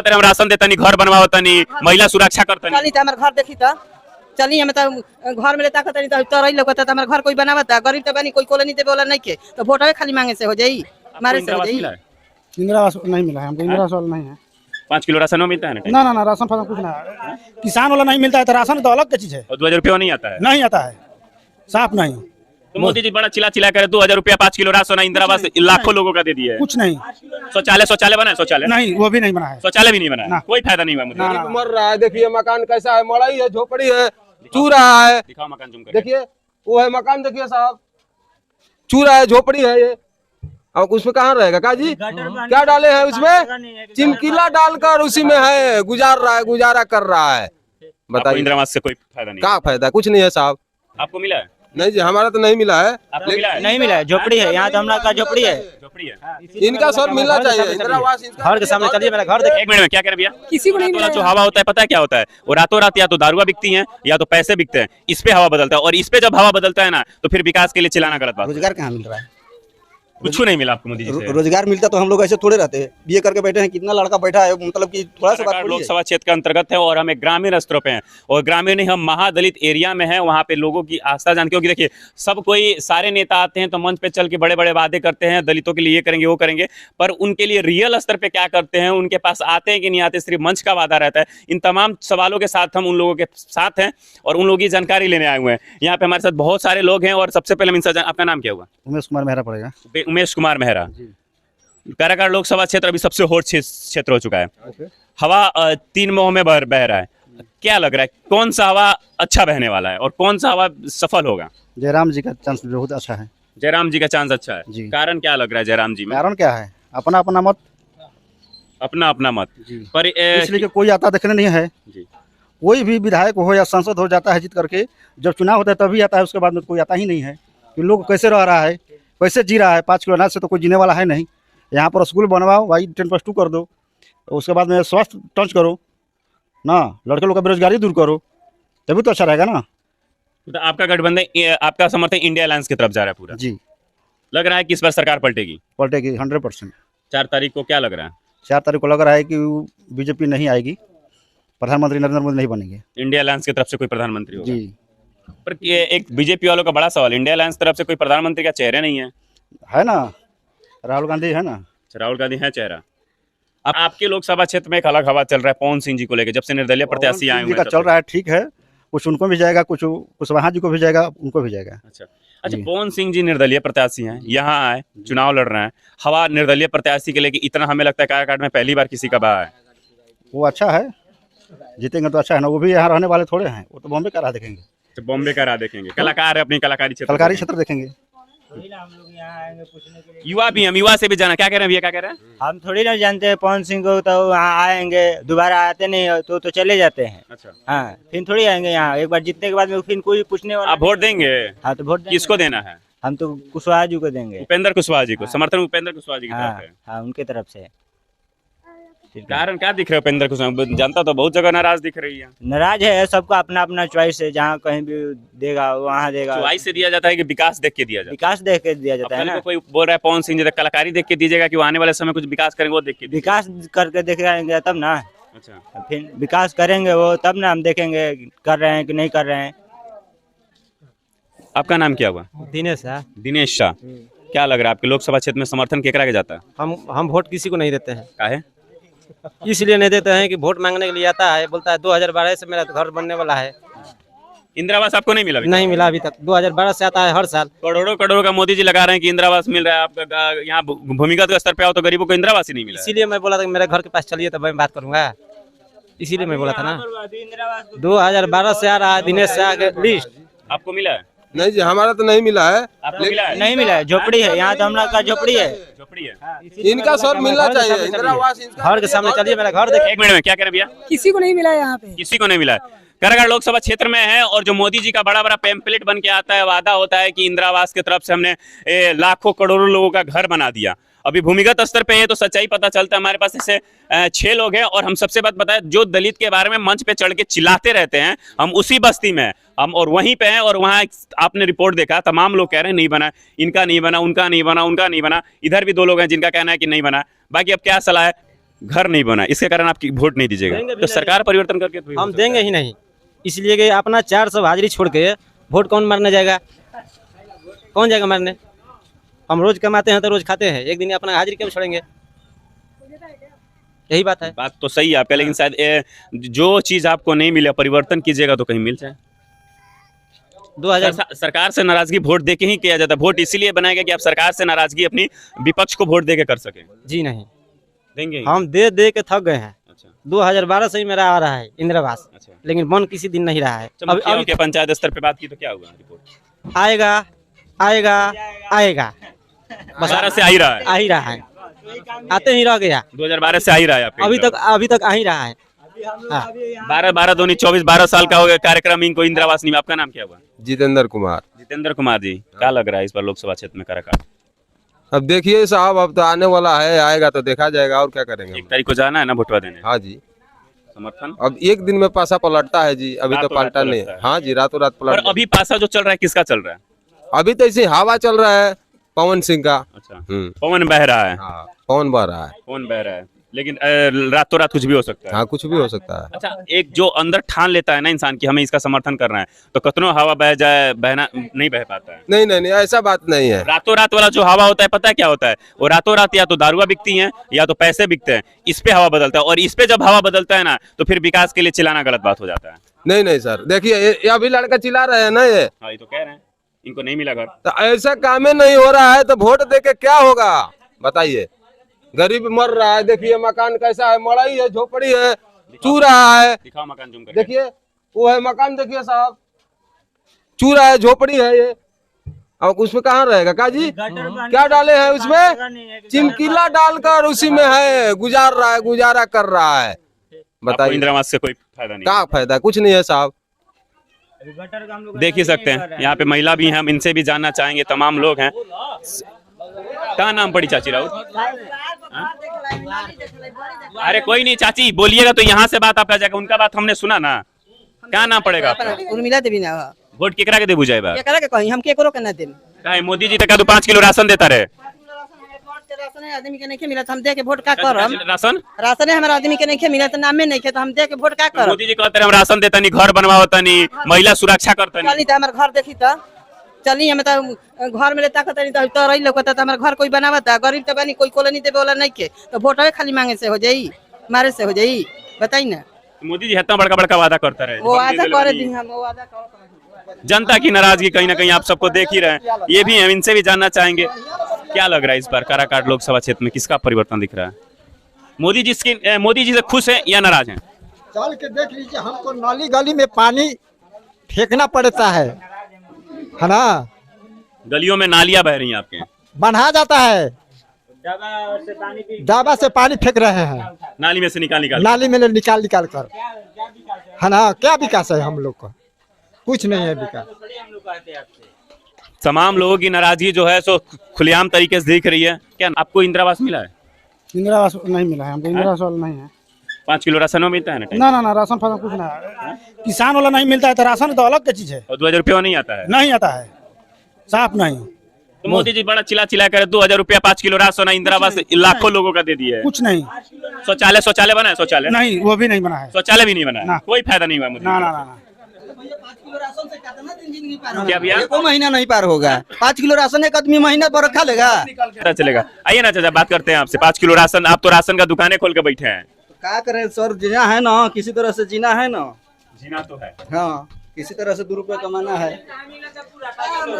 कहते हम राशन देता नहीं, घर बनवाओ तनी, महिला सुरक्षा करता नहीं। चली त हमर घर देखी त चली हम त घर में लेता तनी त तरई लोकता त हमर घर कोई बनावता, गरीब त बनी कोई कॉलोनी देवे वाला नहीं के, तो वोटवे खाली मांगे से हो जाई, मारे से हो जाई। इंदिरा आवास नहीं मिला है हमको, इंदिरा आवास नहीं है। 5 किलो राशन मिलता है ना ना ना, राशन फाशन कुछ ना, किसान वाला नहीं मिलता है, तो राशन तो अलग चीज है। और 2000 रुपया नहीं आता है? नहीं आता है, साफ नहीं। तो मोदी जी बड़ा चिल्ला करे 2000 रुपया 5 किलो राशन, इंदिरा आवास लाखों लोगों का दे दिया है। कुछ नहीं। शौचालय बना है? शौचालय नहीं, वो भी नहीं बना है। शौचालय भी नहीं बना है, कोई फायदा नहीं हुआ मुझे। मर रहा है, देखिए मकान कैसा है, मड़ाई है, झोपड़ी है, चू रहा है। दिखाओ मकान जूम करके। देखिए वो है मकान, देखिए साहब चू रहा है, झोपड़ी है ये। अब उसमें कहाँ रहेगा काजी? क्या डाले हैं उसमें? चिमकीला डालकर उसी में है, गुजार रहा है, गुजारा कर रहा है। बताइए इंदिरा आवास से कोई फायदा नहीं? क्या फायदा? कुछ नहीं है साहब। आपको मिला है? नहीं जी, हमारा तो नहीं मिला है। आपको मिला है? नहीं मिला है, झोपड़ी है यहाँ तो, हम लोग का झोपड़ी है। झोपड़ी है इनका सर मिलना चाहिए, इंदिरा आवास घर के सामने चलिए, मेरा घर देखिए। 1 मिनट में क्या कह रहे भैया? किसी को नहीं मिला। जो हवा होता है पता है क्या होता है? वो रातों रात या तो दारुआ बिकती है या तो पैसे बिकते हैं, इस पे हवा बदलता है। और इस पे जब हवा बदलता है ना, तो फिर विकास के लिए चिल्लाना गलत बात। रोजगार कहाँ मिल रहा है? कुछ नहीं मिला आपको मोदी जी से? रोजगार मिलता तो हम लोग ऐसे थोड़े रहते हैं, बीए करके बैठे हैं, कितना लड़का बैठा है, मतलब कि थोड़ा सा बात लोकसभा क्षेत्र के अंतर्गत है और हमें ग्रामीण स्तरों पे हैं, और ग्रामीण नहीं, हम महादलित एरिया में हैं। वहाँ पे लोगों की आस्था जान, क्योंकि देखिए सब कोई, सारे नेता आते हैं तो मंच पे चल के बड़े बड़े वादे करते हैं, दलितों के लिए ये करेंगे वो करेंगे, पर उनके लिए रियल स्तर पे क्या करते हैं, उनके पास आते हैं कि नहीं आते, सिर्फ मंच का वादा रहता है। इन तमाम सवालों के साथ हम उन लोगों के साथ हैं और उन लोगों की जानकारी लेने आए हुए हैं। यहाँ पे हमारे साथ बहुत सारे लोग हैं और सबसे पहले इनसे आपका नाम क्या हुआ? उमेश कुमार मेहरा पड़ेगा। उमेश कुमार मेहरा। कारागार लोकसभा क्षेत्र अभी सबसे हॉट क्षेत्र हो चुका है। हवा 3 मुंह में बह रहा है। क्या लग रहा है, कौन सा हवा अच्छा बहने वाला है और कौन सा हवा सफल होगा? जयराम जी का चांस बहुत अच्छा है। जयराम जी का चांस अच्छा है जी। कारण क्या लग रहा है जयराम जी में? कारण क्या है? अपना अपना मत, अपना अपना मत जी। पर इसलिए कोई आता देखने नहीं है जी। कोई भी विधायक हो या सांसद हो जाता है जीत करके, जब चुनाव होता है तभी आता है, उसके बाद में कोई आता ही नहीं है। कि लोग कैसे रह रहा है, कैसे जी रहा है? 5 किलो अनाज से तो कोई जीने वाला है नहीं। यहाँ पर स्कूल बनवाओ भाई, 10+2 कर दो, उसके बाद में स्वास्थ्य टच करो ना, लड़के लोग का बेरोजगारी दूर करो, तभी तो अच्छा रहेगा ना। तो आपका गठबंधन, आपका समर्थन इंडिया अलायंस की तरफ जा रहा है पूरा जी। लग रहा है कि इस बार सरकार पलटेगी? पलटेगी 100%। 4 तारीख को क्या लग रहा है? 4 तारीख को लग रहा है कि बीजेपी नहीं आएगी, प्रधानमंत्री नरेंद्र मोदी नहीं बनेंगे। इंडिया अलायंस की तरफ से कोई प्रधानमंत्री होगा? जी। पर ये एक बीजेपी वालों का बड़ा सवाल, इंडिया अलायंस तरफ से कोई प्रधानमंत्री का चेहरा नहीं है ना? राहुल गांधी है ना? राहुल गांधी है चेहरा। अब आपके लोकसभा क्षेत्र में एक अलग हवा चल रहा है पवन सिंह जी को लेकर, जब से निर्दलीय प्रत्याशी आए हुए हैं। चल रहा है, ठीक है, कुछ उनको भी जाएगा, कुछ कुशवाहा जी को भी जाएगा, उनको भी जाएगा। अच्छा, पवन सिंह जी निर्दलीय प्रत्याशी हैं, यहाँ आए, चुनाव लड़ रहे हैं, हवा निर्दलीय प्रत्याशी के लेके इतना हमें लगता है कार्यकाल में पहली बार किसी का बहा है। वो अच्छा है, जीतेंगे तो अच्छा है ना। वो भी यहाँ रहने वाले थोड़े हैं, वो तो बॉम्बे का राह देखेंगे। तो बॉम्बे का राह देखेंगे, कलाकार है, अपनी कलाकारी क्षेत्र देखेंगे। युवा भी हम, युवा से भी जाना। क्या कह रहे हैं भैया, क्या कह रहे हैं? हम थोड़ी ना जानते हैं पवन सिंह को, तो वहाँ आएंगे, दोबारा आते नहीं तो चले जाते हैं। अच्छा, हाँ, फिर थोड़ी आएंगे यहाँ, एक बार जीतने के बाद में फिर कोई पूछने वाला। आप वोट देंगे? हाँ, तो वोट किसको देना है? हम तो कुशवाहा जी को देंगे। उपेंद्र कुशवाहा जी को, समर्थन उपेंद्र कुशवाहा जी की तरफ है। हाँ, उनके तरफ से। कारण क्या दिख रहा है उपेंद्र कुशवाहा? जनता तो बहुत जगह नाराज दिख रही है। नाराज है, सबका अपना अपना चॉइस है, जहाँ कहीं भी देगा वहाँ देगा। चॉइस से दिया जाता है कि विकास देख के दिया जाता है? विकास देख के दिया जाता है ना। कोई बोल रहा है पवन सिंह जी कलाकारी देख के दीजिएगा कि वो आने वाले समय कुछ विकास करेंगे, वो देख के विकास करके देखेंगे तब ना। अच्छा, फिर विकास करेंगे वो, तब ना हम देखेंगे कर रहे हैं कि नहीं कर रहे हैं। आपका नाम क्या हुआ? दिनेश है। दिनेश शाह। क्या लग रहा है आपके लोकसभा क्षेत्र में समर्थन केकरा के जाता है? हम वोट किसी को नहीं देते हैं। काहे? इसलिए नहीं देते हैं कि वोट मांगने के लिए आता है, बोलता है 2012 से मेरा घर बनने वाला है। इंदिरा आवास आपको नहीं मिला? नहीं मिला अभी तक। 2012 से आता है हर साल। करोड़ों करोड़ों का मोदी जी लगा रहे हैं कि इंदिरा आवास मिल रहा है। आपका यहाँ भूमिगत स्तर पे आओ तो गरीबों को इंदिरा आवास ही नहीं मिला। इसीलिए मैं बोला था कि मेरे घर के पास चलिए तो मैं बात करूंगा, इसीलिए मैं बोला था ना। 2012 से आ रहा है, दिनेश शाह के लिस्ट। आपको मिला है? नहीं जी, हमारा तो नहीं मिला है। आपको मिला है? नहीं मिला है, झोपड़ी है यहाँ तो, हम लोग का झोपड़ी है। झोपड़ी है। इनका सर मिलना चाहिए, इंदिरा आवास। घर के सामने चलिए, मेरा घर देखिए। 1 मिनट में क्या कह रहे भैया? किसी को नहीं मिला है यहाँ पे, किसी को नहीं मिला है। कारागार लोकसभा क्षेत्र में है और जो मोदी जी का बड़ा बड़ा पैम्पलेट बन के आता है, वादा होता है कि इंदिरा आवास की तरफ से हमने लाखों करोड़ों लोगों का घर बना दिया। अभी भूमिगत स्तर पे है तो सच्चाई पता चलता है। हमारे पास ऐसे 6 लोग हैं और हम सबसे बात बताएं, जो दलित के बारे में मंच पे चढ़ के चिल्लाते रहते हैं, हम उसी बस्ती में हम और वहीं पे हैं। और वहाँ आपने रिपोर्ट देखा, तमाम लोग कह रहे हैं नहीं बना, इनका नहीं बना, उनका नहीं बना, उनका नहीं बना। इधर भी 2 लोग हैं जिनका कहना है कि नहीं बना। बाकी अब क्या सलाह है? घर नहीं बना, इसके कारण आपकी वोट नहीं दीजिएगा। देंगे भी तो नहीं। सरकार परिवर्तन करके तो हम देंगे ही नहीं, इसलिए कि अपना 400 हाजिरी छोड़ के वोट कौन मारने जाएगा? कौन जाएगा मारने? हम रोज कमाते हैं तो रोज खाते हैं, एक दिन अपना हाजिरी क्यों छोड़ेंगे? यही बात है। बात तो सही है आपका, लेकिन शायद जो चीज आपको नहीं मिले परिवर्तन कीजिएगा तो कहीं मिल जाए। 2000 सरकार से नाराजगी वोट दे के ही किया जाता है। वोट इसीलिए बनाया गया कि आप सरकार से नाराजगी अपनी विपक्ष को वोट दे के कर सके। जी नहीं, देंगे ही? हम दे दे के थक गए हैं। अच्छा 2012 से ही मेरा आ रहा है इंदिरा आवास, अच्छा। लेकिन बन किसी दिन नहीं रहा है। मुखियाओं के पंचायत स्तर पे बात की तो क्या हुआ? रिपोर्ट आएगा आएगा आएगा, बस 12 से आ ही रहा है, आ ही रहा है, आते ही रह गया। 2012 से आ ही रहा है आपके अभी तक आ ही रहा है। हाँ। 12 दूनी 24 12 साल का हो गया कार्यक्रम इनको इंदिरा आवास नहीं। आपका नाम क्या हुआ? जितेंद्र कुमार। जितेंद्र कुमार जी, क्या लग रहा है इस बार लोकसभा क्षेत्र में काराकाट? अब देखिए साहब, अब तो आने वाला है, आएगा तो देखा जाएगा, और क्या करेंगे। 1 तारीख को जाना है ना वोटवा देने? हाँ जी, समर्थन अब एक दिन में पासा पलटता है जी, अभी तो रातों रात पलटा नहीं। पलटता है। हाँ जी, रातों रात और पलट। अभी पासा जो चल रहा है किसका चल रहा है? अभी तो ऐसे हवा चल रहा है पवन सिंह का। अच्छा, पवन बह रहा है। हाँ, पवन बह रहा है। पवन बह रहा है, लेकिन रातों रात कुछ भी हो सकता है। हाँ, कुछ भी हो सकता है। अच्छा, एक जो अंदर ठान लेता है ना इंसान की हमें इसका समर्थन करना है, तो कितनों हवा बह जाए, बहना नहीं बह पाता है। नहीं नहीं नहीं, ऐसा बात नहीं है। रातों रात वाला जो हवा होता है पता है क्या होता है? वो रातों रात या तो दारुआ बिकती हैं या तो पैसे बिकते हैं, इस पे हवा बदलता है। और इस पे जब हवा बदलता है ना तो फिर विकास के लिए चिल्लाना गलत बात हो जाता है। नहीं नहीं सर, देखिए ये अभी लड़का चिल्ला रहे हैं ना, ये हाँ, ये तो कह रहे हैं इनको नहीं मिला घर। तो ऐसा काम ही नहीं हो रहा है, तो वोट दे के क्या होगा बताइए? गरीब मर रहा है, देखिए मकान कैसा है, मड़ाई है, झोपड़ी है, चू रहा है। दिखाओ मकान जूम करके। देखिए वो है मकान, देखिए साहब, चू रहा है, झोपड़ी है ये। अब उसमें कहाँ रहेगा काजी? क्या डाले हैं उसमें? चिमकीला डालकर उसी में है, गुजार रहा है, गुजारा कर रहा है। आपको बताइए इंदिरा आवास से कोई फायदा नहीं? क्या फायदा? कुछ नहीं है साहब। देख ही सकते हैं यहाँ पे महिला भी हैं, हम इनसे भी जानना चाहेंगे। तमाम लोग हैं। क्या नाम पड़ी चाची राउत? अरे कोई नहीं चाची, बोलिएगा तो यहाँ से बात आपका जाएगा, उनका बात हमने सुना ना। क्या नाम पड़ेगा आपका? उर्मिला देवी ना। वोट केकरा के देबू जाए बा? केकरा के कहीं हम केकरो के ना देम। काहे मोदी जी तक तो 5 किलो राशन देता रहे। राशन आदमी के नहीं मिला, हम दे के वोट का करम? राशन राशन हमारे आदमी के नहीं मिला तो नामे नहीं खे, तो हम दे के वोट का करम? मोदी जी कहते हम राशन देता नहीं, घर बनवाओ तनी, महिला सुरक्षा करता नहीं। चली तो हमारे घर देखी तो चली, हमें तो घर में लेता नहीं तो रही लोग तो हमारे घर कोई बनावता। गरीब तो बनी, कोई कॉलोनी देवे वाला नहीं के, तो वोट खाली मांगे से हो जाई, मारे से हो जाई? बताई ना। मोदी जी इतना बड़का बड़का वादा करता रहे, वो वादा करे दी, हम वो वादा कर। जनता की नाराजगी कहीं ना कहीं आप सबको देख ही रहे हैं। ये भी हम इनसे भी जानना चाहेंगे क्या लग रहा है इस बार काराकाट लोकसभा क्षेत्र में किसका परिवर्तन दिख रहा है? मोदी जी से खुश है या नाराज हैं? चल के देख लीजिए, हमको नाली गली में पानी फेंकना पड़ता है ना। गलियों में नालियां बह रही हैं आपके, बन्हा जाता है, डाबा से पानी फेंक रहे हैं, नाली में से निकाल नाली में निकाल कर, है ना। क्या विकास है हम लोग का? कुछ नहीं है विकास। तमाम लोगों की नाराजगी जो है सो खुलेआम तरीके से दिख रही है। क्या आपको इंदिरा आवास मिला है? इंदिरा आवास नहीं मिला है हमको, इंदिरा आवास वाला नहीं है। 5 किलो राशन में मिलता है ना? ना ना ना, राशन फासन कुछ ना है। किसान वाला नहीं मिलता है, तो राशन तो अलग की चीज है। और 2000 रुपया नहीं आता है? नहीं आता है, साफ नहीं। तो मोदी जी बड़ा चिल्ला कर 2000 रुपया 5 किलो राशन इंदिरा आवास लाखों लोगों का दे दिए है। कुछ नहीं। शौचालय बना है? शौचालय नहीं, वो भी नहीं बना है। शौचालय भी नहीं बना है, ना। कोई फायदा नहीं हुआ मोदी ना जी ना का। ना ना। क्या भैया? एको महीना नहीं पार होगा। 5 किलो राशन एक आदमी महीना पर खा लेगा? पता चलेगा। आइए ना चाचा, बात करते हैं आपसे। 5 किलो राशन, आप तो राशन का दुकानें खोल के बैठे हैं। क्या करें सर, जीना है ना, किसी तरह से जीना है ना। जीना तो है। हाँ, किसी तरह से 2 रुपये कमाना है।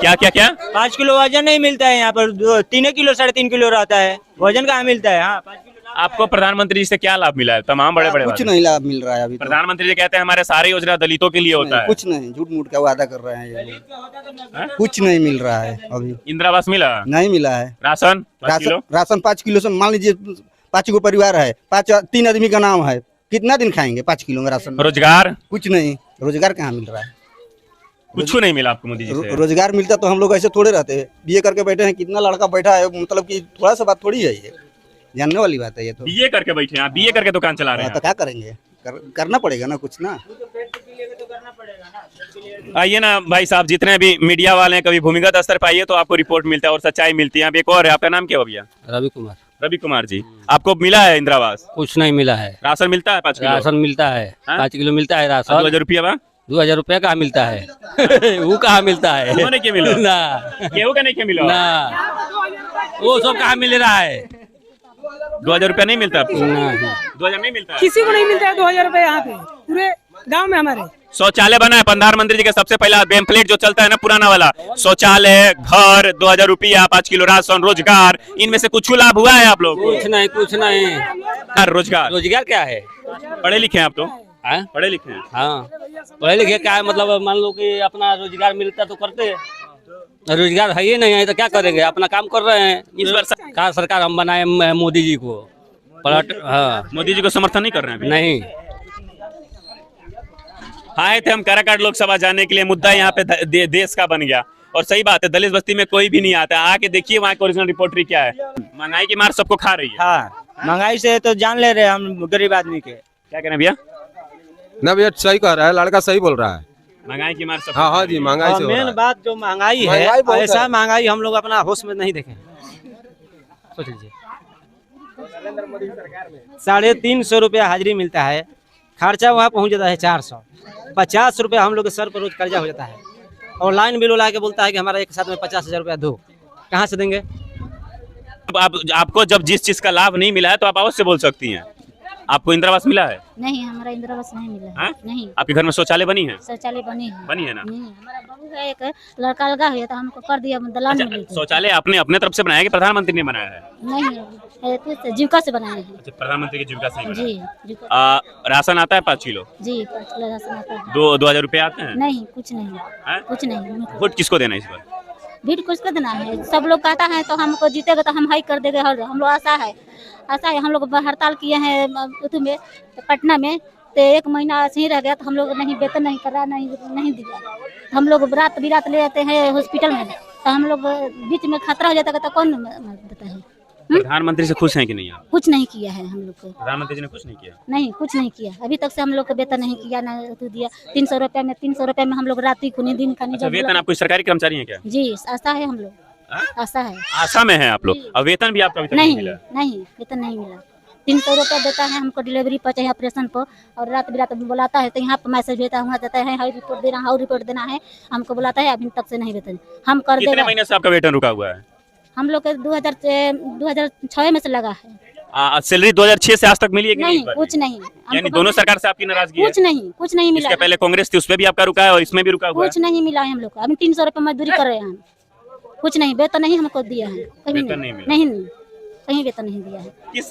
क्या क्या क्या? 5 किलो वजन नहीं मिलता है यहाँ पर, 3 किलो 3.5 किलो रहता है, वजन कहाँ मिलता है? हाँ, 5 किलो। आपको प्रधानमंत्री जी से क्या लाभ मिला है? तमाम बड़े बड़े कुछ वादे। नहीं लाभ मिल रहा है अभी तो। प्रधानमंत्री जी कहते हैं हमारे सारे योजना दलितों के लिए होता है। कुछ नहीं, झूठ मूठ का वादा कर रहे हैं ये लोग। कुछ नहीं मिल रहा है अभी। इंदिरा आवास मिला? नहीं मिला है। Ration 5 kilo? राशन 5 किलो से मान लीजिए 5 गो परिवार है, 3 आदमी का नाम है, कितना दिन खाएंगे 5 किलो में राशन? रोजगार? कुछ नहीं, रोजगार कहाँ मिल रहा है? कुछ नहीं मिला आपको मोदी जी से? रोजगार मिलता तो हम लोग ऐसे थोड़े रहते। बीए करके बैठे हैं, कितना लड़का बैठा है, मतलब कि थोड़ा सा बात थोड़ी है ये, जानने वाली बात है ये तो। बीए करके बैठे हैं आप, बीए करके दुकान चला रहे तो हैं। क्या करेंगे? करना पड़ेगा ना कुछ ना। आइए ना भाई साहब, जितने भी मीडिया वाले हैं कभी भूमिगत स्तर पर आइए तो आपको रिपोर्ट मिलता है और सच्चाई मिलती है। अब एक और है, आपका नाम क्या हो भैया? रवि कुमार। रवि कुमार जी, आपको मिला है इंदिरा आवास? कुछ नहीं मिला है। राशन मिलता है 5 किलो? राशन मिलता है, हाँ? 5 किलो मिलता है राशन। 2000 रुपया बा? 2000 रुपया कहाँ मिलता है? वो कहाँ मिलता है? उन्होंने क्या मिला? ना केहू का नहीं क्या मिला? ना, वो सब कहाँ मिल रहा है? 2000 रुपया नहीं मिलता आपको? नहीं। 2000 नहीं मिलता है? किसी को नहीं मिलता है 2000 रुपए यहाँ पे पूरे गांव में हमारे। शौचालय बना है प्रधानमंत्री जी का सबसे पहला बेमप्लेट जो चलता है ना पुराना वाला, शौचालय, घर, 2000 रुपया, 5 किलो राशन, रोजगार, इनमें से कुछ लाभ हुआ है आप लोग? कुछ नहीं, कुछ नहीं। रोजगार रोजगार क्या है? पढ़े लिखे हैं आप तो? हाँ? पढ़े लिखे हैं? हाँ, पढ़े लिखे क्या है मतलब, मान लो कि अपना रोजगार मिलता तो करते हैं, रोजगार है ही नहीं है तो क्या करेंगे? अपना काम कर रहे हैं। इस बार कहा सरकार हम बनाए मोदी जी को हाँ, मोदी जी को समर्थन नहीं कर रहे हैं अभी? नहीं। आए थे हम काराकाट लोकसभा जाने के लिए, मुद्दा यहाँ पे देश का बन गया। और सही बात है, दलित बस्ती में कोई भी नहीं आता। आके देखिए वहाँ की ओरिजिनल रिपोर्टरी क्या है। महंगाई की मार सबको खा रही है। हाँ, महंगाई से तो जान ले रहे हैं हम गरीब आदमी के। क्या कहना भैया? ना भैया सही कह रहा है, लड़का सही बोल रहा है। महंगाई की मार सबको हाँ हाँ जी, महंगाई से हो रहा मेन है। बात जो महंगाई महंगाई है, बहुत ऐसा है। महंगाई हम लोग अपना होश में नहीं देखे। सोच लीजिए, 350 रुपया हाजिरी मिलता है, खर्चा वहाँ पहुँच जाता है 400, 50 रुपया हम लोग के सर पर रोज कर्जा हो जाता है। और लाइन बिल ला के बोलता है कि हमारा एक साथ में 50,000 रुपया दो, कहाँ से देंगे? आपको जब जिस चीज का लाभ नहीं मिला है तो आप अवश्य बोल सकती हैं। आपको इंदिरा आवास मिला है? नहीं, हमारा इंदिरा आवास नहीं मिला हाँ? है। नहीं, आपके घर में शौचालय बनी है? शौचालय बनी है। बनी है ना? नहीं, हमारा बहू है, एक लड़का लगा हुआ था, हमको कर दिया दलान में लेके। शौचालय आपने अपने तरफ से बनाया कि प्रधानमंत्री ने बनाया है? नहीं, कुछ जीविका से बनाए हैं। अच्छा, प्रधानमंत्री की जीविका से ही बनाया है। जी, जीविका। राशन आता है 5 किलो? जी, 5 किलो राशन आता है। 2000 रुपये आते हैं? नहीं, कुछ नहीं, हैं? कुछ नहीं। वोट किसको देना है इस बार? भीड़ कुछ को देना है, सब लोग कहता है तो हमको जीतेगा तो हम हाई कर देंगे। हम लोग आशा है हम लोग हड़ताल किए हैं उधर में पटना में, तो 1 महीना ऐसे ही रह गया, तो हम लोग नहीं वेतन नहीं कर रहा, नहीं दिया। हम लोग रात बिरात ले जाते हैं हॉस्पिटल में, तो हम लोग बीच में खतरा हो जाता है तो कौन देता है? प्रधानमंत्री से खुश हैं कि नहीं आप? कुछ नहीं किया है हम लोग को। प्रधानमंत्री जी ने कुछ नहीं किया? नहीं, कुछ नहीं किया अभी तक से। हम लोग को वेतन नहीं किया, ना तो दिया। 300 रुपया में हम लोग रात को दिन का अच्छा, वेतन आप कोई सरकारी कर्मचारी हैं क्या? जी, आशा है हम लोग। आशा है। आशा में है आप लोग, और वेतन भी आपका अभी तक नहीं मिला? नहीं, वेतन नहीं मिला। 300 रुपया देता है हमको डिलीवरी पर, चाहे ऑपरेशन पर, और रात बिरात बुलाता है तो यहाँ पर मैसेज भेजता है, वहाँ जाता है, हाई रिपोर्ट देना, हाउ रिपोर्ट देना है, हमको बुलाता है। अभी तक से नहीं वेतन हम कर कितने देगा। महीने से आपका वेतन रुका हुआ है? हम लोग के 2006 में से लगा है। सैलरी 2006 से आज तक मिली है कि नहीं, इस बार कुछ भी? नहीं। यानी हमको दोनों सरकार से आपकी नाराजगी है? कुछ नहीं मिला। इसके पहले कांग्रेस थी, उसमें भी आपका रुका है और इसमें भी रुका हुआ है? कुछ नहीं मिला है हम लोग को। अभी 300 रुपया मजदूरी कर रहे हैं हम, कुछ नहीं, वेतन नहीं हमको दिया है कहीं। वेतन नहीं मिला? नहीं, कहीं वेतन नहीं दिया है। किस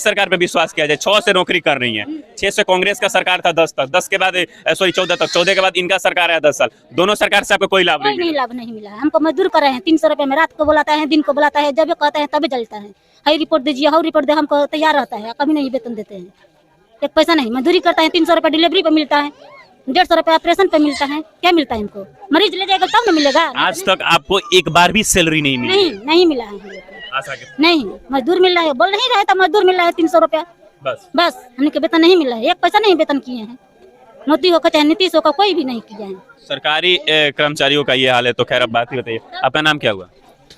सरकार पे विश्वास किया जाए? 6 से नौकरी कर रही है, 6 से कांग्रेस का सरकार था 10 तक, 10 के बाद 14 तक, 14 के बाद इनका सरकार है 10 साल। दोनों सरकार से आपको कोई लाभ कोई नहीं नहीं मिला? लाभ नहीं मिला है। हमको मजदूर कर रहे हैं 300 रुपये में, रात को बुलाता है, दिन को बुलाता है, जब कहते हैं तभी जलता है। हाई रिपोर्ट दीजिए, हाउ रिपोर्ट दे, हमको तैयार रहता है, कभी नहीं वेतन देते हैं। एक पैसा नहीं, मजदूरी करता है, 300 रुपये डिलीवरी पे मिलता है, 150 रुपये ऑपरेशन पे मिलता है। क्या मिलता है हमको? मरीज ले जाएगा तब न मिलेगा। आज तक आपको एक बार भी सैलरी नहीं मिली? नहीं मिला है हम लोग को। आशा के नहीं, मजदूर मिल रहा है, बोल नहीं रहे तो मजदूर मिल रहा है 300 रुपया, बस हमने वेतन नहीं मिला है। एक पैसा नहीं वेतन किए हैं, मोदी हो चाहे नीतीश हो, कोई भी नहीं किया है। सरकारी कर्मचारियों का ये हाल है। तो खैर अब बात ही बताइए, आपका नाम क्या हुआ?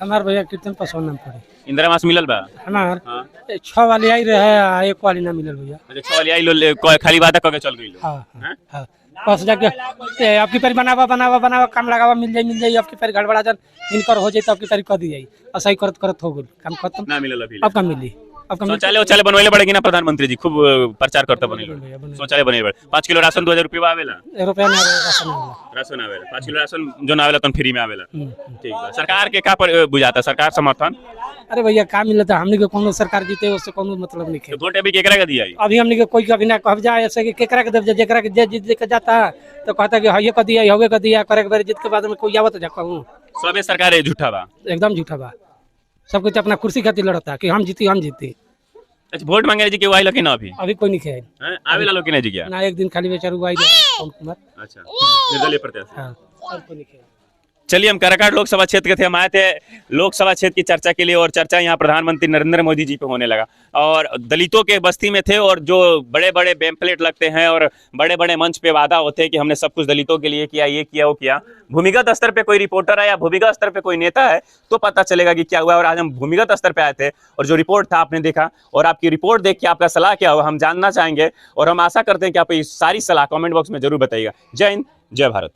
हमारे भैया कीर्तन पासवान नाम पड़े। इंदिरा आवास मिलल बा? हमार हाँ। 6 वाली आई रहे, 1 वाली ना मिलल भैया। अच्छा, 6 वाली आई लो खाली वादा करके चल गई लो। हाँ, हाँ। बस जाके आपकी पैर बनावा काम लगावा, मिल जाई आपकी पैर गड़बड़ा जन इनकर हो जाए तो आपकी पैर कर दी जाई। ऐसा ही करत हो गई, काम खत्म ना मिलल अभी। आपका मिली, आपका शौचालय बनवाइले पड़ेगी ना? प्रधानमंत्री जी खूब प्रचार करता बने शौचालय बने 5 किलो राशन 2000 रुपया आवेला? रुपया ना राशन वाला। राशन आवेला 5 किलो राशन जो ना आवेला तो फ्री में आवेला। ठीक है, सरकार के का पर बुझाता? सरकार समर्थन? अरे भैया का मिलता हमने के कोनो सरकार जीते उससे कोनो मतलब नहीं है। तो वोट अभी केकरा का दिया? अभी हमने के कोई कभी ना कह जाए ऐसे कि केकरा के देव जेकरा के जीत के जाता है तो कहता कि हये का दिया हवे का दिया, करे के बार जीत के बाद में कोई आवत जा कहूं सबे सरकार है झूठा बा, एकदम झूठा बा। सब कुछ अपना कुर्सी खातिर लड़ता कि हम जीती। अच्छा, वोट मांगे जी के वाई लकी ना अभी कोई नहीं खेल आवेला लोग नहीं जी क्या? ना, एक दिन खाली बेचारू आई पवन कुमार। अच्छा, निर्दलीय प्रत्याशी। हां, और कोई नहीं खेल। चलिए, हम काराकाट लोकसभा क्षेत्र के थे, हम आए थे लोकसभा क्षेत्र की चर्चा के लिए और चर्चा यहाँ प्रधानमंत्री नरेंद्र मोदी जी पे होने लगा और दलितों के बस्ती में थे और जो बड़े बड़े पैम्फलेट लगते हैं और बड़े बड़े मंच पे वादा होते हैं कि हमने सब कुछ दलितों के लिए किया, ये किया वो किया। भूमिगत स्तर पे कोई रिपोर्टर है या भूमिगत स्तर पे कोई नेता है तो पता चलेगा कि क्या हुआ। और आज हम भूमिगत स्तर पे आए थे और जो रिपोर्ट था आपने देखा और आपकी रिपोर्ट देख के आपका सलाह क्या हुआ हम जानना चाहेंगे और हम आशा करते हैं कि आप ये सारी सलाह कमेंट बॉक्स में जरूर बताइएगा। जय हिंद, जय भारत।